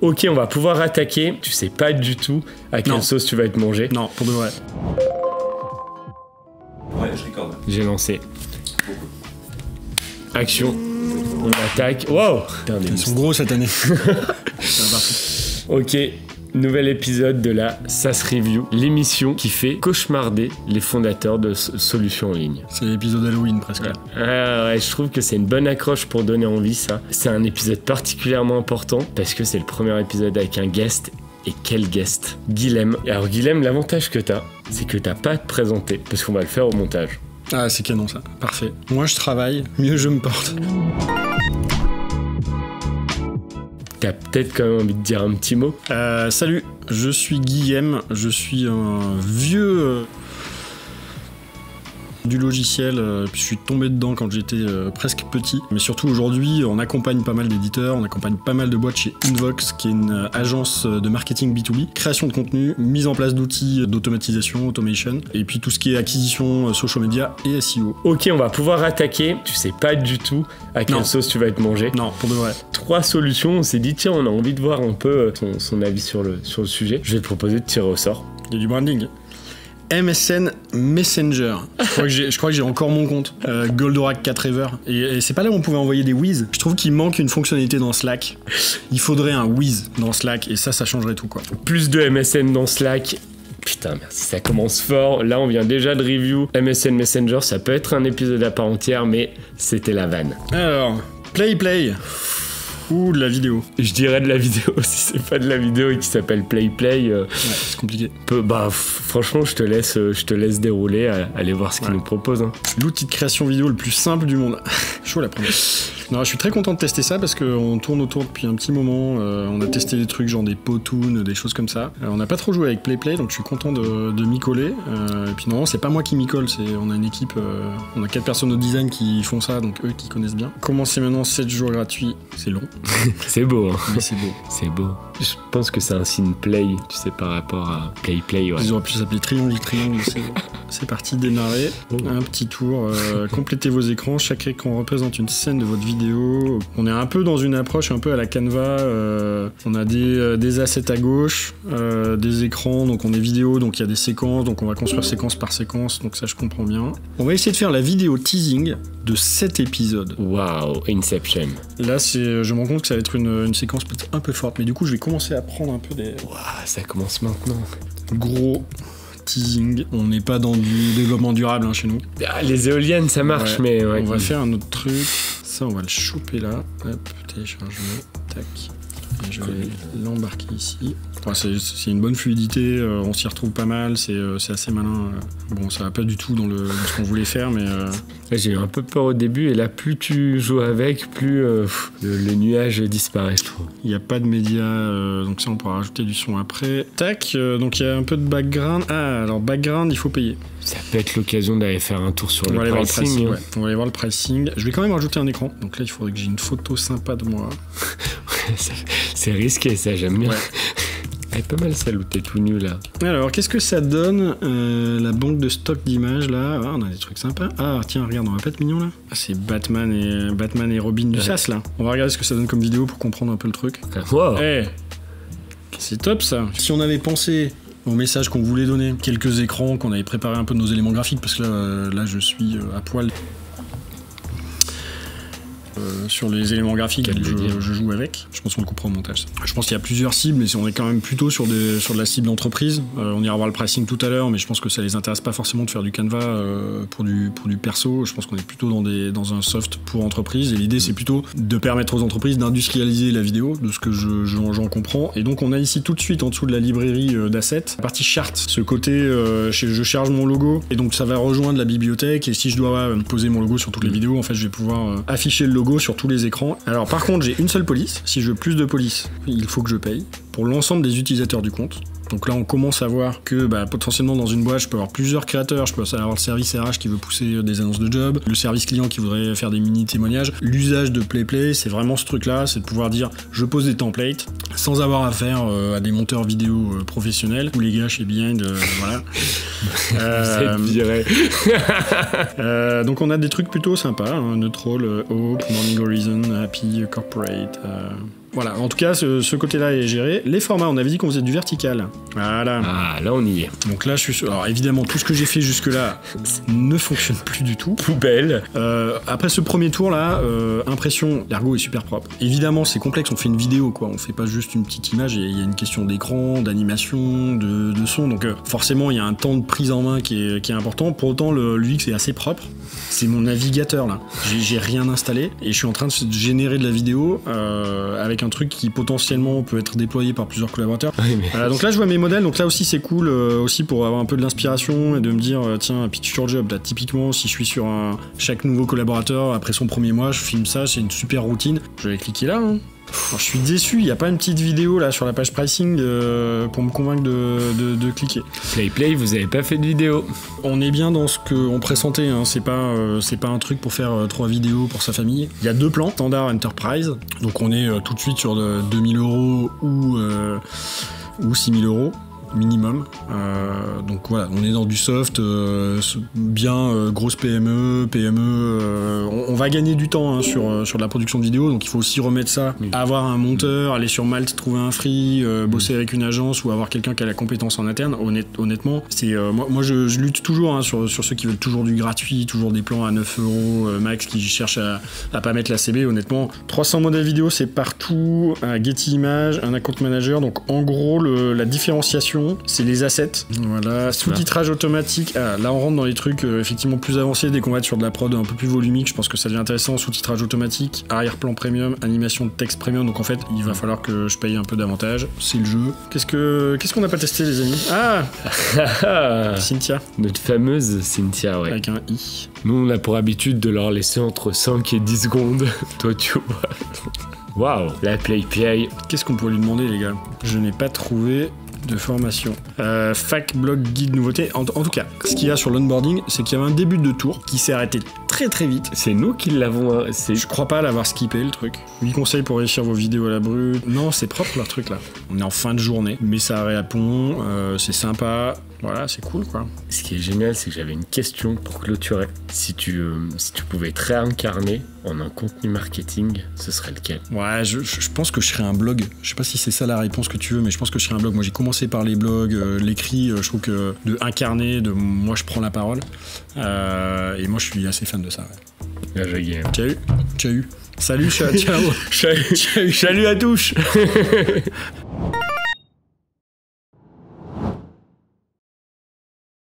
Ok, on va pouvoir attaquer. Tu sais pas du tout à quelle sauce tu vas être mangé. Non, pour de vrai. Ouais, je recorde. J'ai lancé. Action. On attaque. Wow. Ils sont gros cette année. Ok. Nouvel épisode de la SaaS Review, l'émission qui fait cauchemarder les fondateurs de solutions en ligne. C'est l'épisode Halloween presque. Ouais, je trouve que c'est une bonne accroche pour donner envie ça. C'est un épisode particulièrement important parce que c'est le premier épisode avec un guest. Et quel guest? Guilhem. Alors Guilhem, l'avantage que t'as, c'est que t'as pas à te présenter parce qu'on va le faire au montage. Ah, c'est canon ça. Parfait. Moins je travaille, mieux je me porte. T'as peut-être quand même envie de dire un petit mot. Salut, je suis Guilhem, je suis un vieux du logiciel, puis je suis tombé dedans quand j'étais presque petit. Mais surtout aujourd'hui, on accompagne pas mal d'éditeurs, on accompagne pas mal de boîtes chez Invox, qui est une agence de marketing B2B, création de contenu, mise en place d'outils d'automatisation, automation, et puis tout ce qui est acquisition, social media et SEO. Ok, on va pouvoir attaquer. Tu sais pas du tout à quelle sauce tu vas être mangé. Non, pour de vrai. 3 solutions, on s'est dit tiens, on a envie de voir un peu son avis sur le sujet. Je vais te proposer de tirer au sort. Il y a du branding. MSN Messenger. Je crois que j'ai encore mon compte. Goldorak 4 Ever. Et c'est pas là où on pouvait envoyer des whiz. Je trouve qu'il manque une fonctionnalité dans Slack. Il faudrait un whiz dans Slack et ça changerait tout quoi. Plus de MSN dans Slack. Putain, merci, ça commence fort. Là, on vient déjà de review MSN Messenger. Ça peut être un épisode à part entière, mais c'était la vanne. Alors, Play. Ou de la vidéo. Je dirais de la vidéo si c'est pas de la vidéo et qui s'appelle Play. Ouais, c'est compliqué. Franchement, je te laisse dérouler, aller voir ce qu'il nous propose. Hein. L'outil de création vidéo le plus simple du monde. Chaud la première. Non, je suis très content de tester ça parce qu'on tourne autour depuis un petit moment. On a testé des trucs genre des Powtoon, des choses comme ça. On n'a pas trop joué avec Play, donc je suis content de m'y coller. Et puis non, c'est pas moi qui m'y colle, on a une équipe, on a 4 personnes au design qui font ça, donc eux qui connaissent bien. Commencez maintenant 7 jours gratuits, c'est long. C'est beau, hein. Mais c'est beau. C'est beau. Je pense que c'est un signe Play, tu sais, par rapport à Play, ouais. Ils auraient pu s'appeler triangle, c'est parti, démarrer. Un petit tour, complétez vos écrans. Chaque écran représente une scène de votre vidéo. On est un peu dans une approche un peu à la Canva. On a des assets à gauche, des écrans, donc on est vidéo, donc il y a des séquences, donc on va construire séquence par séquence, donc ça je comprends bien. On va essayer de faire la vidéo teasing de 7 épisodes. Waouh, Inception. Là, je me rends compte que ça va être une séquence peut-être un peu forte, mais du coup je vais commencer à prendre un peu des... Waouh, ça commence maintenant. Gros teasing. On n'est pas dans du développement durable chez nous. Ah, les éoliennes, ça marche, ouais. Mais... Ouais, on va faire un autre truc. Ça, on va le choper là. Hop, téléchargement. Tac. Et je vais l'embarquer ici. Enfin, c'est une bonne fluidité, on s'y retrouve pas mal, c'est assez malin. Bon, ça va pas du tout dans ce qu'on voulait faire, mais... J'ai eu un peu peur au début, et là, plus tu joues avec, plus le nuage disparaît, je trouve. Il n'y a pas de médias, donc ça, on pourra rajouter du son après. Tac, donc il y a un peu de background. Ah, alors background, il faut payer. Ça peut être l'occasion d'aller faire un tour sur le pricing. Ouais. On va aller voir le pricing. Je vais quand même rajouter un écran, donc là, il faudrait que j'ai une photo sympa de moi. C'est risqué, ça, j'aime bien. Ouais. Elle est pas mal celle où t'es tout nu là. Alors, qu'est-ce que ça donne la banque de stock d'images là? Ah, on a des trucs sympas. Ah, tiens, regarde, on va pas être mignon là. Ah, c'est Batman et Robin du SaaS là. On va regarder ce que ça donne comme vidéo pour comprendre un peu le truc. Wow. Hey, c'est top ça. Si on avait pensé au message qu'on voulait donner, quelques écrans, qu'on avait préparé un peu de nos éléments graphiques, parce que là je suis à poil. Sur les éléments graphiques, je joue avec. Je pense qu'on le coupera au montage. Je pense qu'il y a plusieurs cibles, mais on est quand même plutôt sur de la cible d'entreprise. On ira voir le pricing tout à l'heure, mais je pense que ça les intéresse pas forcément de faire du Canva pour du perso. Je pense qu'on est plutôt dans un soft pour entreprise. Et l'idée, c'est plutôt de permettre aux entreprises d'industrialiser la vidéo, de ce que j'en comprends. Et donc, on a ici tout de suite en dessous de la librairie d'assets, la partie chart, ce côté je charge mon logo, et donc ça va rejoindre la bibliothèque. Et si je dois poser mon logo sur toutes les vidéos, en fait, je vais pouvoir afficher le logo sur tous les écrans. Alors par contre, j'ai une seule police. Si je veux plus de police, il faut que je paye pour l'ensemble des utilisateurs du compte. Donc là, on commence à voir que potentiellement dans une boîte, je peux avoir plusieurs créateurs. Je peux avoir le service RH qui veut pousser des annonces de job, le service client qui voudrait faire des mini témoignages. L'usage de PlayPlay, c'est vraiment ce truc-là, c'est de pouvoir dire je pose des templates sans avoir affaire à des monteurs vidéo professionnels ou les gars chez Behind, voilà. Donc on a des trucs plutôt sympas, hein, Neutral, Hope, Morning Horizon, Happy, Corporate. voilà, en tout cas, ce côté-là est géré. Les formats, on avait dit qu'on faisait du vertical. Voilà. Ah, là, on y est. Donc là, alors évidemment, tout ce que j'ai fait jusque-là ne fonctionne plus du tout. Poubelle. Après ce premier tour-là, impression, l'ergo est super propre. Évidemment, c'est complexe, on fait une vidéo, quoi. On fait pas juste une petite image, il y a une question d'écran, d'animation, de son. Donc forcément, il y a un temps de prise en main qui est important. Pour autant, l'UX est assez propre. C'est mon navigateur, là. J'ai rien installé et je suis en train de générer de la vidéo avec un truc qui potentiellement peut être déployé par plusieurs collaborateurs. Oui, mais... donc là, je vois mes modèles. Donc là aussi, c'est cool aussi pour avoir un peu de l'inspiration et de me dire, tiens, pitch your job. Là, typiquement, si je suis sur chaque nouveau collaborateur, après son premier mois, je filme ça, c'est une super routine. Je vais cliquer là, hein. Alors, je suis déçu, il n'y a pas une petite vidéo là sur la page pricing pour me convaincre de cliquer. Play, vous avez pas fait de vidéo. On est bien dans ce qu'on pressentait, hein. C'est pas un truc pour faire 3 vidéos pour sa famille. Il y a 2 plans, standard enterprise, donc on est tout de suite sur 2000 € ou 6000 € minimum. Donc voilà, on est dans du soft, bien grosse PME. On va gagner du temps hein, sur la production de vidéos, donc il faut aussi remettre ça, avoir un monteur, aller sur Malte, trouver un free, bosser avec une agence ou avoir quelqu'un qui a la compétence en interne. Honnêtement, c'est moi je lutte toujours hein, sur ceux qui veulent toujours du gratuit, toujours des plans à 9 € max, qui cherchent à pas mettre la CB. Honnêtement, 300 modèles vidéo, c'est partout, un Getty Images, un account manager. Donc en gros, la différenciation, c'est les assets. Voilà, sous-titrage automatique. Ah, là, on rentre dans les trucs effectivement plus avancés. Dès qu'on va être sur de la prod un peu plus volumique, je pense que ça devient intéressant. Sous-titrage automatique, arrière-plan premium, animation de texte premium. Donc en fait, il va falloir que je paye un peu davantage. C'est le jeu. Qu'est-ce qu'on n'a pas testé, les amis? Ah, Cynthia. Notre fameuse Cynthia, ouais. Avec un i. Nous, on a pour habitude de leur laisser entre 5 et 10 secondes. Toi, tu vois. Waouh, la PlayPay. Qu'est-ce qu'on pourrait lui demander, les gars? Je n'ai pas trouvé de formation. Fac, blog, guide, nouveauté. En tout cas, ce qu'il y a sur l'onboarding, c'est qu'il y avait un début de tour qui s'est arrêté très très vite. C'est nous qui l'avons... Je crois pas l'avoir skippé, le truc. 8 conseils pour réussir vos vidéos à la brute. Non, c'est propre leur truc là. On est en fin de journée. Mais ça répond, c'est sympa. Voilà, c'est cool quoi. Ce qui est génial, c'est que j'avais une question pour clôturer. Si tu pouvais te réincarner en un contenu marketing, ce serait lequel? Ouais, je pense que je serais un blog. Je sais pas si c'est ça la réponse que tu veux, mais je pense que je serais un blog. Moi, j'ai commencé par les blogs, l'écrit. Je trouve que de incarner, de moi, je prends la parole. Et moi, je suis assez fan de ça. Ouais. Là, j'ai gagné. Ciao. Salut, ciao. Salut à tous.